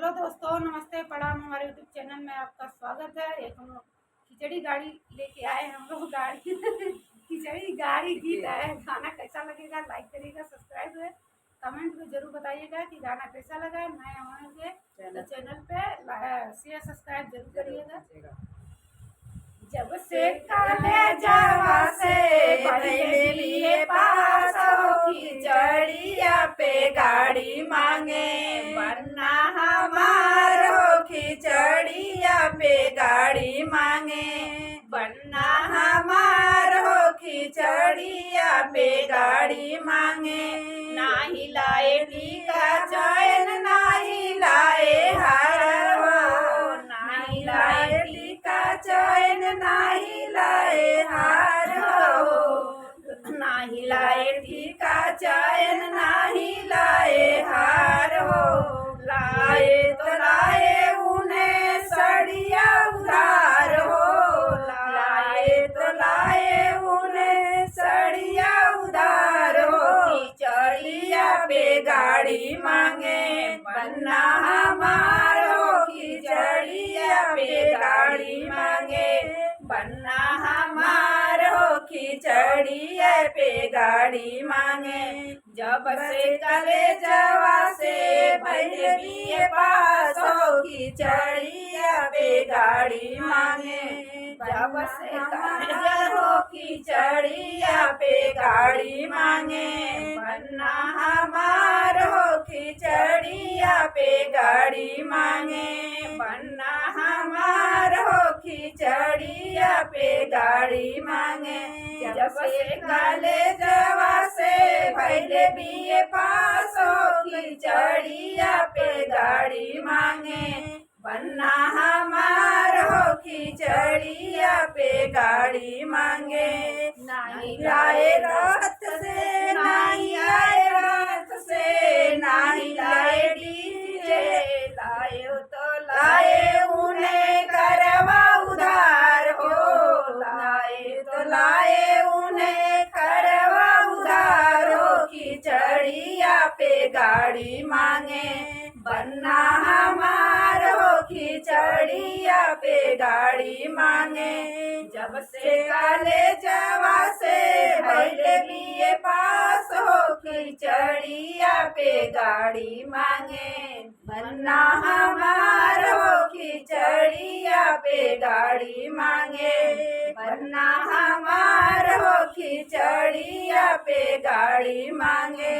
Hello दोस्तों, नमस्ते, प्रणाम। हमारे यूट्यूब चैनल में आपका स्वागत है। एक हम लोग खिचड़ी गाड़ी लेके आए हैं। हम लोग गाड़ी खिचड़ी गाड़ी गीत है। गाना कैसा लगेगा लाइक करिएगा, सब्सक्राइब है, कमेंट में जरूर बताइएगा कि गाना कैसा लगा है। नए होंगे तो चैनल पे शेयर सब्सक्राइब जरूर करिएगा। जब से कॉलेजवा से पहले बीए पास हो, खिचड़िया पे गाड़ी मांगे वरना हमार हो। खिचड़िया पे गाड़ी मांगे वरना हमार हो। खिचड़िया पे गाड़ी मांगे नाही लाए टीका चैन, नाही लाए हार हो। नाही लाए टीका चैन, नाही लाए हार हो। नाही लाए टीका चैन, नाही लाए हार हो। लाए तो लाए उन्हें सड़िया उधार हो। लाए तो लाए उन्हें सड़िया उधार हो। खिचड़िया पे गाड़ी मांगे वरना हमार हो। खिचड़िया पे गाड़ी मांगे वरना हमार हो। खिचड़िया पे गाड़ी मांगे जब से कॉलेजवा से पहले बीए पास हो। खिचड़िया पे गाड़ी मांगे जब से कॉलेज हो। खिचड़िया पे गाड़ी मांगे वरना हमार हो। खिचड़िया पे गाड़ी मांगे वरना हमार हो। खिचड़िया पे गाड़ी मांगे जब से कॉलेजवा से पहले बीए पास हो। खिचड़िया पे गाड़ी मांगे वरना हमार हो। खिचड़िया पे गाड़ी मांगे नहीं लाए रात से, नहीं आए रात से, नहीं लाए डीजे, लाए तो लाए उन्हें करवा उधार हो। लाए तो लाए उन्हें करवा उधार हो। खिचड़िया पे गाड़ी मांगे वरना हमार हो। खिचड़िया पे गाड़ी मांगे जब से कॉलेजवा से पहले बीए पास हो। खिचड़िया पे गाड़ी मांगे वरना हमार हो। खिचड़िया पे गाड़ी मांगे वरना हमार हो। खिचड़िया पे गाड़ी मांगे।